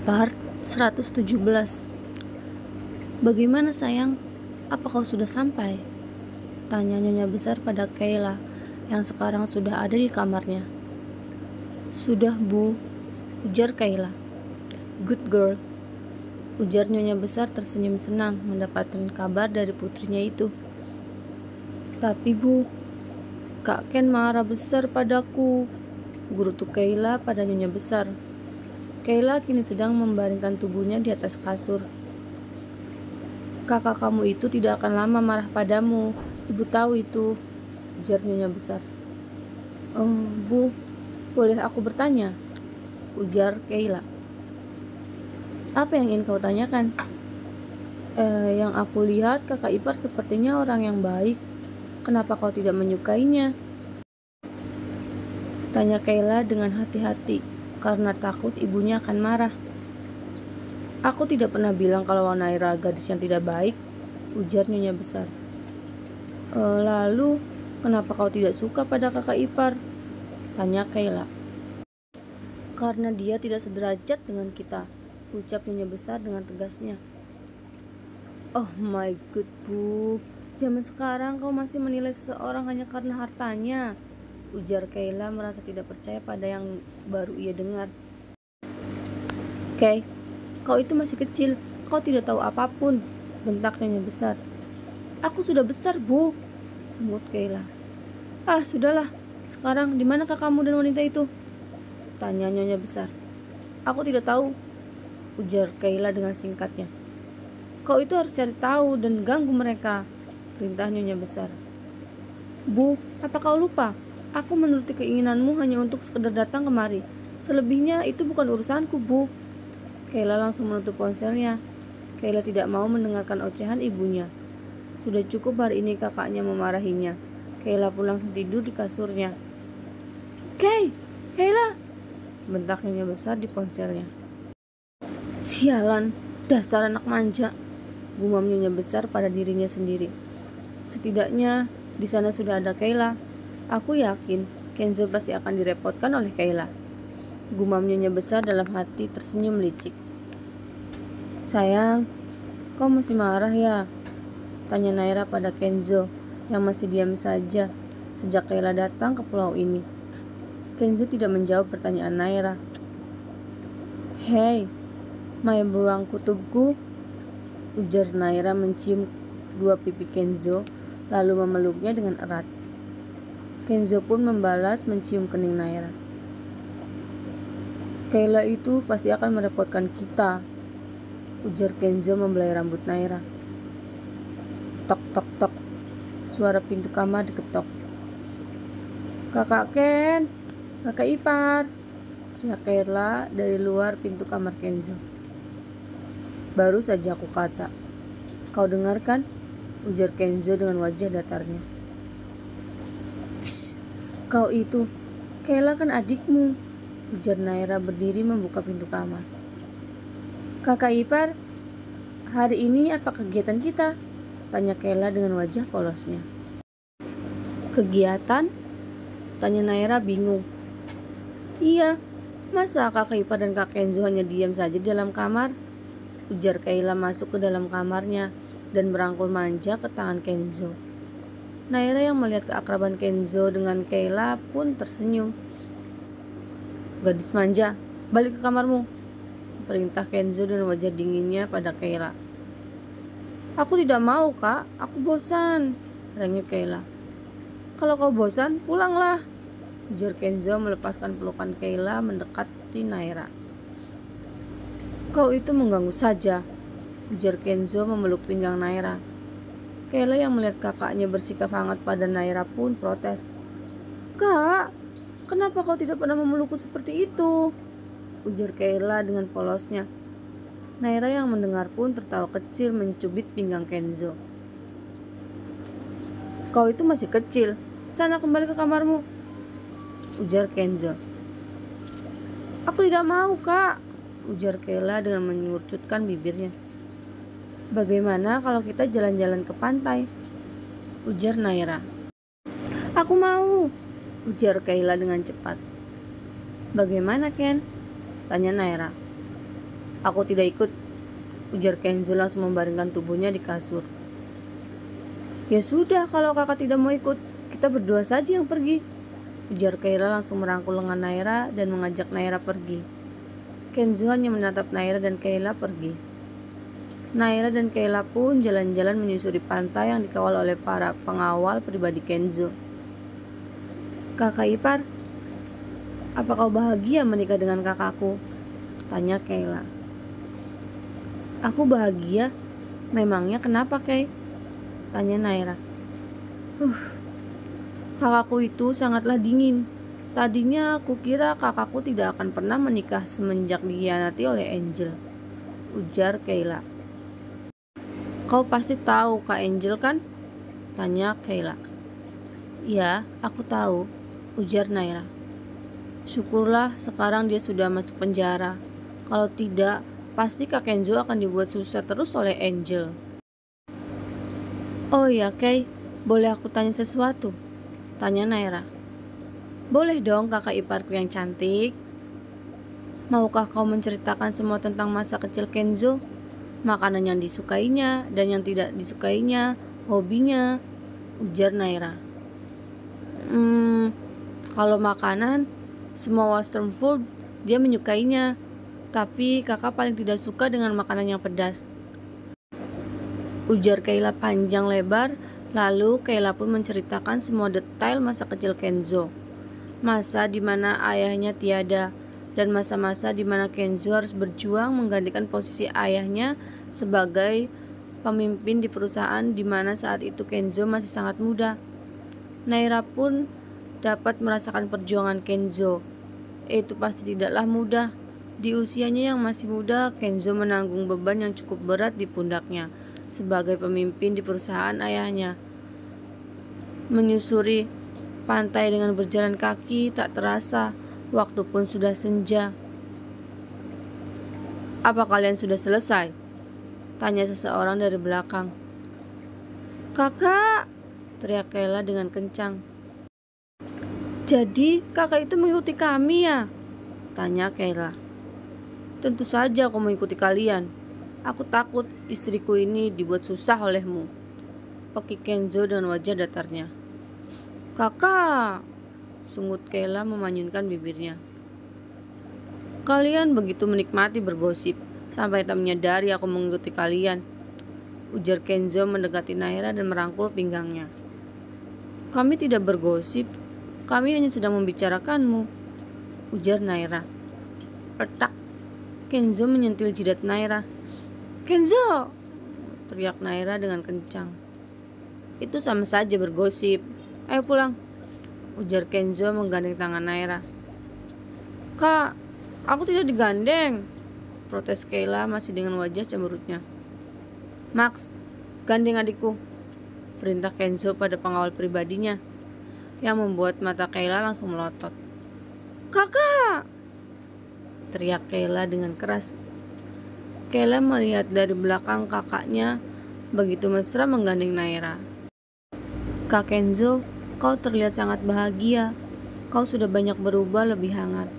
Part 117. Bagaimana sayang? Apa kau sudah sampai? Tanya Nyonya Besar pada Kayla yang sekarang sudah ada di kamarnya. Sudah, Bu, ujar Kayla. Good girl, ujar Nyonya Besar tersenyum senang mendapatkan kabar dari putrinya itu. Tapi Bu, Kak Ken marah besar padaku, gerutu Kayla pada Nyonya Besar. Kayla kini sedang membaringkan tubuhnya di atas kasur. Kakak kamu itu tidak akan lama marah padamu. Ibu tahu itu, ujar Nyonya Besar. Oh, Bu, boleh aku bertanya? Ujar Kayla. Apa yang ingin kau tanyakan? Yang aku lihat kakak ipar sepertinya orang yang baik. Kenapa kau tidak menyukainya? Tanya Kayla dengan hati-hati karena takut ibunya akan marah. Aku tidak pernah bilang kalau Naira gadis yang tidak baik, ujar Nyonya Besar. Lalu, kenapa kau tidak suka pada kakak ipar? Tanya Kayla. Karena dia tidak sederajat dengan kita, ucap Nyonya Besar dengan tegasnya. Oh my god, Bu, zaman sekarang kau masih menilai seseorang hanya karena hartanya, ujar Kayla merasa tidak percaya pada yang baru ia dengar. Kay, kau itu masih kecil, kau tidak tahu apapun, bentak Nyonya Besar. Aku sudah besar, Bu, semut Kayla. Ah, sudahlah, sekarang di manakah kamu dan wanita itu? Tanya Nyonya Besar. Aku tidak tahu, ujar Kayla dengan singkatnya. Kau itu harus cari tahu dan ganggu mereka, perintah Nyonya Besar. Bu, apa kau lupa? Aku menuruti keinginanmu hanya untuk sekedar datang kemari. Selebihnya itu bukan urusanku, Bu. Kayla langsung menutup ponselnya. Kayla tidak mau mendengarkan ocehan ibunya. Sudah cukup hari ini kakaknya memarahinya. Kayla pun langsung tidur di kasurnya. Kayla, bentak Nyonya Besar di ponselnya. Sialan, dasar anak manja, gumam Nyonya Besar pada dirinya sendiri. Setidaknya di sana sudah ada Kayla. Aku yakin Kenzo pasti akan direpotkan oleh Kayla. Gumam Nyonya Besar dalam hati tersenyum licik. Sayang, kau masih marah ya? Tanya Naira pada Kenzo yang masih diam saja sejak Kayla datang ke pulau ini. Kenzo tidak menjawab pertanyaan Naira. Hei, my beruang kutubku, ujar Naira mencium dua pipi Kenzo lalu memeluknya dengan erat. Kenzo pun membalas mencium kening Naira. Kayla itu pasti akan merepotkan kita, ujar Kenzo membelai rambut Naira. Tok tok tok, suara pintu kamar diketok. Kakak Ken, kakak ipar, teriak Kayla dari luar pintu kamar Kenzo. Baru saja aku kata. Kau dengarkan? Ujar Kenzo dengan wajah datarnya. Shh, kau itu, Kayla kan adikmu, ujar Naira berdiri membuka pintu kamar. Kakak ipar, hari ini apa kegiatan kita? Tanya Kayla dengan wajah polosnya. Kegiatan? Tanya Naira bingung. Iya, masa kakak ipar dan kak Kenzo hanya diam saja di dalam kamar? Ujar Kayla masuk ke dalam kamarnya dan merangkul manja ke tangan Kenzo. Naira yang melihat keakraban Kenzo dengan Kayla pun tersenyum. Gadis manja, balik ke kamarmu, perintah Kenzo dan wajah dinginnya pada Kayla. Aku tidak mau, Kak, aku bosan, rengek Kayla. Kalau kau bosan, pulanglah, ujar Kenzo melepaskan pelukan Kayla mendekati Naira. Kau itu mengganggu saja, ujar Kenzo memeluk pinggang Naira. Kayla yang melihat kakaknya bersikap hangat pada Naira pun protes. Kak, kenapa kau tidak pernah memelukku seperti itu? Ujar Kayla dengan polosnya. Naira yang mendengar pun tertawa kecil mencubit pinggang Kenzo. Kau itu masih kecil, sana kembali ke kamarmu, ujar Kenzo. Aku tidak mau, Kak, ujar Kayla dengan menyurcutkan bibirnya. Bagaimana kalau kita jalan-jalan ke pantai? Ujar Naira. Aku mau, ujar Kayla dengan cepat. Bagaimana, Ken? Tanya Naira. Aku tidak ikut, ujar Kenzo langsung membaringkan tubuhnya di kasur. Ya sudah, kalau kakak tidak mau ikut, kita berdua saja yang pergi, ujar Kayla langsung merangkul lengan Naira dan mengajak Naira pergi. Kenzo hanya menatap Naira dan Kayla pergi. Naira dan Kayla pun jalan-jalan menyusuri pantai yang dikawal oleh para pengawal pribadi Kenzo. Kakak ipar, apa kau bahagia menikah dengan kakakku? Tanya Kayla. Aku bahagia. Memangnya kenapa, Kay? Tanya Naira. Kakakku itu sangatlah dingin. Tadinya aku kira kakakku tidak akan pernah menikah semenjak dikhianati oleh Angel, ujar Kayla. Kau pasti tahu Kak Angel kan? Tanya Kayla. Ya, aku tahu, ujar Naira. Syukurlah sekarang dia sudah masuk penjara. Kalau tidak, pasti Kak Kenzo akan dibuat susah terus oleh Angel. Oh ya Kay, boleh aku tanya sesuatu? Tanya Naira. Boleh dong kakak iparku yang cantik. Maukah kau menceritakan semua tentang masa kecil Kenzo? Makanan yang disukainya dan yang tidak disukainya, hobinya, ujar Naira. Kalau makanan, semua western food dia menyukainya, tapi kakak paling tidak suka dengan makanan yang pedas, ujar Kayla panjang lebar. Lalu Kayla pun menceritakan semua detail masa kecil Kenzo, masa di mana ayahnya tiada, dan masa-masa di mana Kenzo harus berjuang menggantikan posisi ayahnya sebagai pemimpin di perusahaan di mana saat itu Kenzo masih sangat muda. Naira pun dapat merasakan perjuangan Kenzo. Itu pasti tidaklah mudah. Di usianya yang masih muda, Kenzo menanggung beban yang cukup berat di pundaknya sebagai pemimpin di perusahaan ayahnya. Menyusuri pantai dengan berjalan kaki tak terasa, waktu pun sudah senja. Apa kalian sudah selesai? Tanya seseorang dari belakang. Kakak, teriak Kayla dengan kencang. Jadi kakak itu mengikuti kami ya? Tanya Kayla. Tentu saja aku mengikuti kalian. Aku takut istriku ini dibuat susah olehmu, pakik Kenzo dengan wajah datarnya. Kakak, sungut Kayla memanyunkan bibirnya. Kalian begitu menikmati bergosip sampai tak menyadari aku mengikuti kalian, ujar Kenzo mendekati Naira dan merangkul pinggangnya. Kami tidak bergosip, kami hanya sedang membicarakanmu, ujar Naira. Petak, Kenzo menyentil jidat Naira. Kenzo, teriak Naira dengan kencang. Itu sama saja bergosip. Ayo pulang, ujar Kenzo menggandeng tangan Naira. Kak, aku tidak digandeng, protes Kayla masih dengan wajah cemberutnya. Max, gandeng adikku, perintah Kenzo pada pengawal pribadinya, yang membuat mata Kayla langsung melotot. Kakak, teriak Kayla dengan keras. Kayla melihat dari belakang kakaknya begitu mesra menggandeng Naira. Kak Kenzo, kau terlihat sangat bahagia. Kau sudah banyak berubah lebih hangat,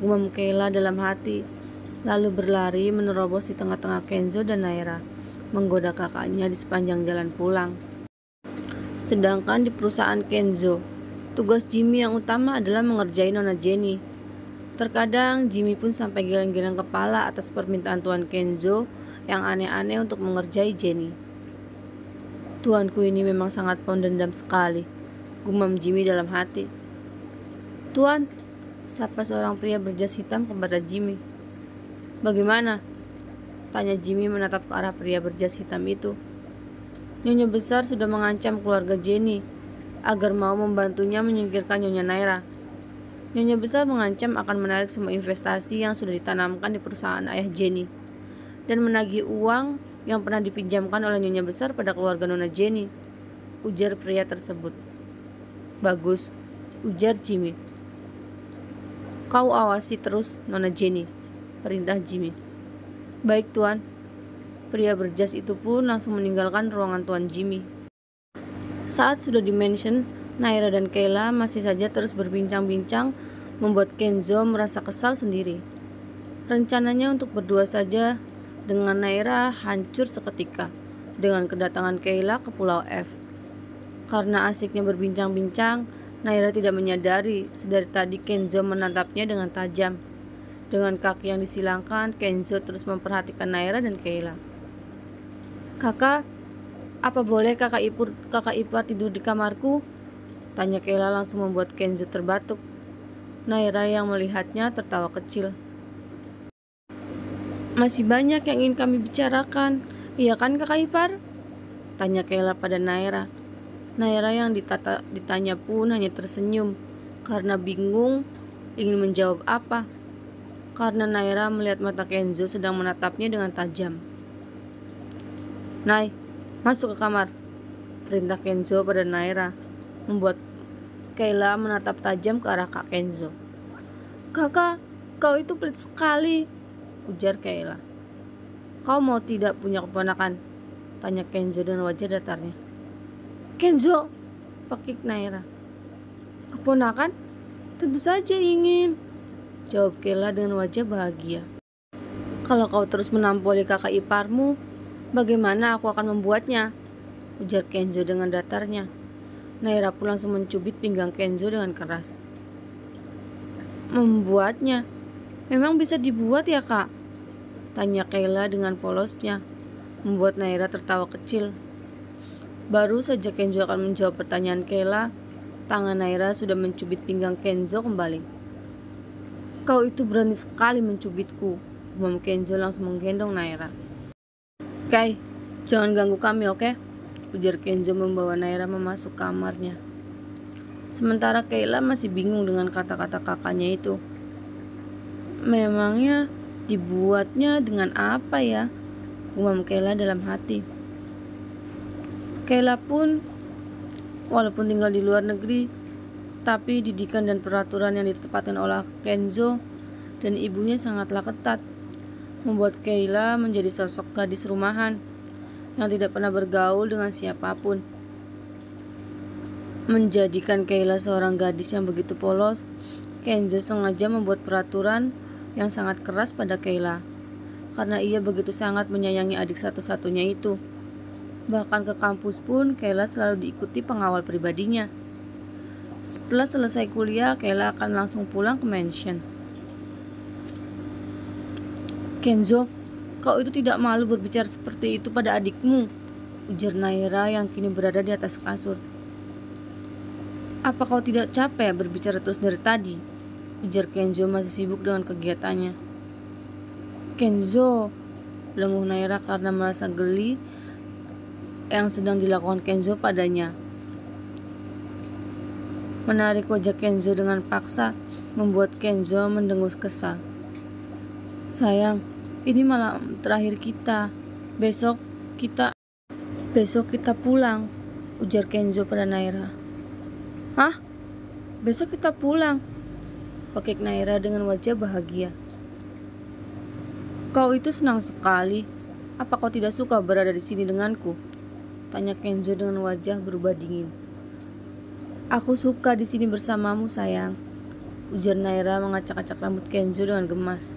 gumam Kayla dalam hati, lalu berlari menerobos di tengah-tengah Kenzo dan Naira, menggoda kakaknya di sepanjang jalan pulang. Sedangkan di perusahaan Kenzo, tugas Jimmy yang utama adalah mengerjai Nona Jenny. Terkadang Jimmy pun sampai geleng-geleng kepala atas permintaan Tuan Kenzo yang aneh-aneh untuk mengerjai Jenny. Tuanku ini memang sangat pendendam sekali, gumam Jimmy dalam hati. Tuan, sapa seorang pria berjas hitam kepada Jimmy. Bagaimana? Tanya Jimmy menatap ke arah pria berjas hitam itu. Nyonya besar sudah mengancam keluarga Jenny agar mau membantunya menyingkirkan Nyonya Naira. Nyonya besar mengancam akan menarik semua investasi yang sudah ditanamkan di perusahaan ayah Jenny dan menagih uang yang pernah dipinjamkan oleh Nyonya besar pada keluarga Nona Jenny, ujar pria tersebut. Bagus, ujar Jimmy. Kau awasi terus Nona Jenny, perintah Jimmy. Baik Tuan. Pria berjas itu pun langsung meninggalkan ruangan Tuan Jimmy. Saat sudah dimention, Naira dan Kayla masih saja terus berbincang-bincang, membuat Kenzo merasa kesal sendiri. Rencananya untuk berdua saja dengan Naira hancur seketika dengan kedatangan Kayla ke Pulau F. Karena asiknya berbincang-bincang, Naira tidak menyadari sedari tadi Kenzo menatapnya dengan tajam. Dengan kaki yang disilangkan, Kenzo terus memperhatikan Naira dan Kayla. "Kakak, apa boleh kakak ipar tidur di kamarku?" tanya Kayla langsung membuat Kenzo terbatuk. Naira yang melihatnya tertawa kecil. "Masih banyak yang ingin kami bicarakan, iya kan kakak ipar?" tanya Kayla pada Naira. Naira yang ditanya pun hanya tersenyum karena bingung ingin menjawab apa. Karena Naira melihat mata Kenzo sedang menatapnya dengan tajam. "Nay, masuk ke kamar," perintah Kenzo pada Naira, membuat Kayla menatap tajam ke arah Kak Kenzo. "Kakak, kau itu pelit sekali," ujar Kayla. "Kau mau tidak punya keponakan?" tanya Kenzo dengan wajah datarnya. "Kenzo," pakik Naira. "Keponakan? Tentu saja ingin," jawab Kayla dengan wajah bahagia. "Kalau kau terus menampoli kakak iparmu, bagaimana aku akan membuatnya?" ujar Kenzo dengan datarnya. Naira pun langsung mencubit pinggang Kenzo dengan keras. "Membuatnya? Memang bisa dibuat ya kak?" tanya Kayla dengan polosnya, membuat Naira tertawa kecil. Baru saja Kenzo akan menjawab pertanyaan Kayla, tangan Naira sudah mencubit pinggang Kenzo kembali. "Kau itu berani sekali mencubitku," gumam Kenzo langsung menggendong Naira. "Kai, jangan ganggu kami, oke?" ujar Kenzo membawa Naira memasuk kamarnya. Sementara Kayla masih bingung dengan kata-kata kakaknya itu. "Memangnya dibuatnya dengan apa ya?" gumam Kayla dalam hati. Kayla pun walaupun tinggal di luar negeri, tapi didikan dan peraturan yang ditetapkan oleh Kenzo dan ibunya sangatlah ketat, membuat Kayla menjadi sosok gadis rumahan yang tidak pernah bergaul dengan siapapun. Menjadikan Kayla seorang gadis yang begitu polos, Kenzo sengaja membuat peraturan yang sangat keras pada Kayla, karena ia begitu sangat menyayangi adik satu-satunya itu. Bahkan ke kampus pun Kayla selalu diikuti pengawal pribadinya. Setelah selesai kuliah, Kayla akan langsung pulang ke mansion. "Kenzo, kau itu tidak malu berbicara seperti itu pada adikmu," ujar Naira yang kini berada di atas kasur. "Apa kau tidak capek berbicara terus dari tadi?" ujar Kenzo masih sibuk dengan kegiatannya. "Kenzo," lenguh Naira karena merasa geli yang sedang dilakukan Kenzo padanya. Menarik wajah Kenzo dengan paksa membuat Kenzo mendengus kesal. "Sayang, ini malam terakhir kita. Besok kita pulang," ujar Kenzo pada Naira. "Hah? Besok kita pulang?" pakik Naira dengan wajah bahagia. "Kau itu senang sekali. Apa kau tidak suka berada di sini denganku?" tanya Kenzo dengan wajah berubah dingin. "Aku suka di sini bersamamu, sayang," ujar Naira mengacak-acak rambut Kenzo dengan gemas.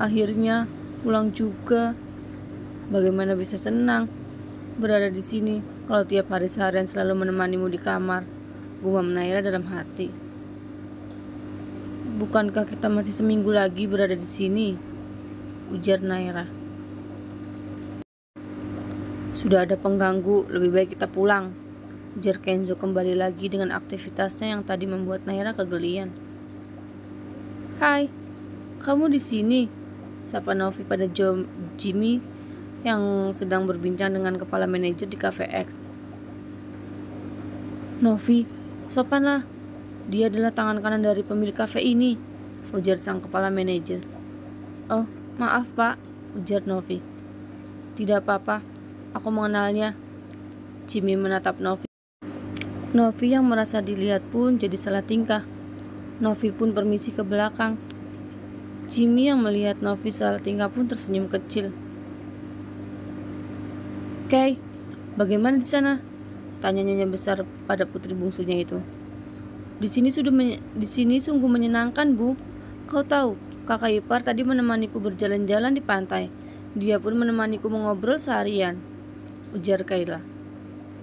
Akhirnya pulang juga. Bagaimana bisa senang berada di sini kalau tiap hari seharian selalu menemanimu di kamar, gumam Naira dalam hati. "Bukankah kita masih seminggu lagi berada di sini?" ujar Naira. "Sudah ada pengganggu, lebih baik kita pulang," ujar Kenzo kembali lagi dengan aktivitasnya yang tadi membuat Naira kegelian. "Hai, kamu di sini?" sapa Novi pada Jimmy yang sedang berbincang dengan kepala manajer di Cafe X. "Novi, sopanlah. Dia adalah tangan kanan dari pemilik kafe ini," ujar sang kepala manajer. "Oh, maaf Pak," ujar Novi. "Tidak apa-apa, aku mengenalnya." Jimmy menatap Novi. Novi yang merasa dilihat pun jadi salah tingkah. Novi pun permisi ke belakang. Jimmy yang melihat Novi salah tingkah pun tersenyum kecil. "Kay, bagaimana di sana?" tanya nyonya besar pada putri bungsunya itu. Di sini sungguh menyenangkan, Bu. Kau tahu, kakak ipar tadi menemaniku berjalan-jalan di pantai. Dia pun menemaniku mengobrol seharian, ujar Kayla.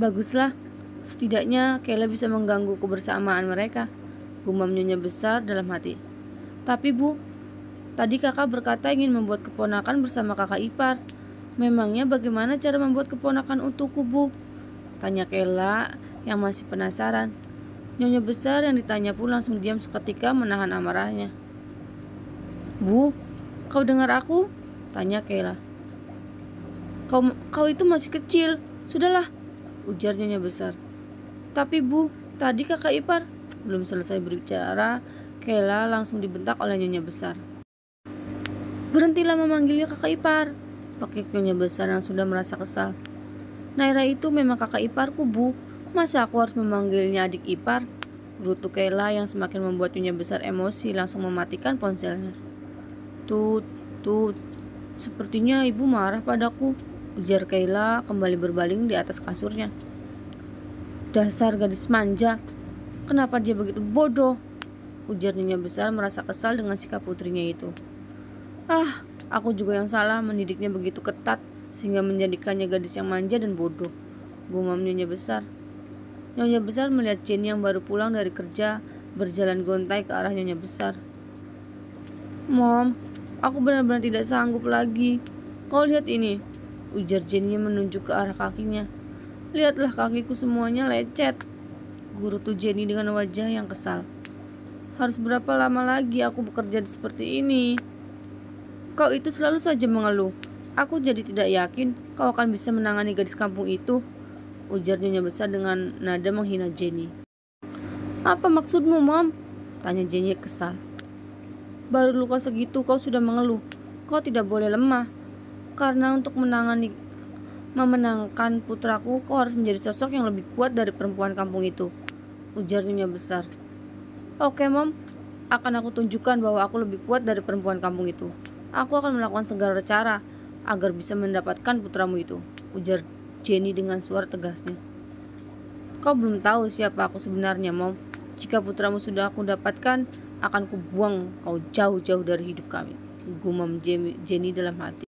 Baguslah, setidaknya Kayla bisa mengganggu kebersamaan mereka, gumam Nyonya besar dalam hati. Tapi Bu, tadi kakak berkata ingin membuat keponakan bersama kakak ipar. Memangnya bagaimana cara membuat keponakan untukku, Bu? Tanya Kayla yang masih penasaran. Nyonya besar yang ditanya pun langsung diam seketika menahan amarahnya. Bu, kau dengar aku? Tanya Kayla. Kau itu masih kecil. Sudahlah, ujar Nyonya besar. Tapi Bu, tadi kakak ipar. Belum selesai berbicara, Kayla langsung dibentak oleh Nyonya besar. Berhentilah memanggilnya kakak ipar, pakik Nyonya besar yang sudah merasa kesal. Naira itu memang kakak iparku, Bu. Masa aku harus memanggilnya adik ipar? Gerutu Kayla yang semakin membuat Nyonya besar emosi langsung mematikan ponselnya. Tut, sepertinya ibu marah padaku, ujar Kayla kembali berbaling di atas kasurnya. Dasar gadis manja, kenapa dia begitu bodoh? Ujar Nyonya besar merasa kesal dengan sikap putrinya itu. Aku juga yang salah mendidiknya begitu ketat sehingga menjadikannya gadis yang manja dan bodoh, gumam Nyonya besar. Nyonya besar melihat Jenny yang baru pulang dari kerja berjalan gontai ke arah Nyonya besar. Mom, aku benar-benar tidak sanggup lagi. Kau lihat ini, ujar Jenny menunjuk ke arah kakinya. Lihatlah kakiku semuanya lecet, gurutu Jenny dengan wajah yang kesal. Harus berapa lama lagi aku bekerja seperti ini? Kau itu selalu saja mengeluh. Aku jadi tidak yakin kau akan bisa menangani gadis kampung itu, ujar Nyonya besar dengan nada menghina Jenny. Apa maksudmu, Mom? Tanya Jenny kesal. Baru luka segitu kau sudah mengeluh. Kau tidak boleh lemah. Karena untuk memenangkan putraku, kau harus menjadi sosok yang lebih kuat dari perempuan kampung itu, ujar Nyonya besar. Oke, Mom. Akan aku tunjukkan bahwa aku lebih kuat dari perempuan kampung itu. Aku akan melakukan segala cara agar bisa mendapatkan putramu itu, ujar Jenny dengan suara tegasnya. Kau belum tahu siapa aku sebenarnya, Mom. Jika putramu sudah aku dapatkan, akan kubuang kau jauh-jauh dari hidup kami, gumam Jenny dalam hati.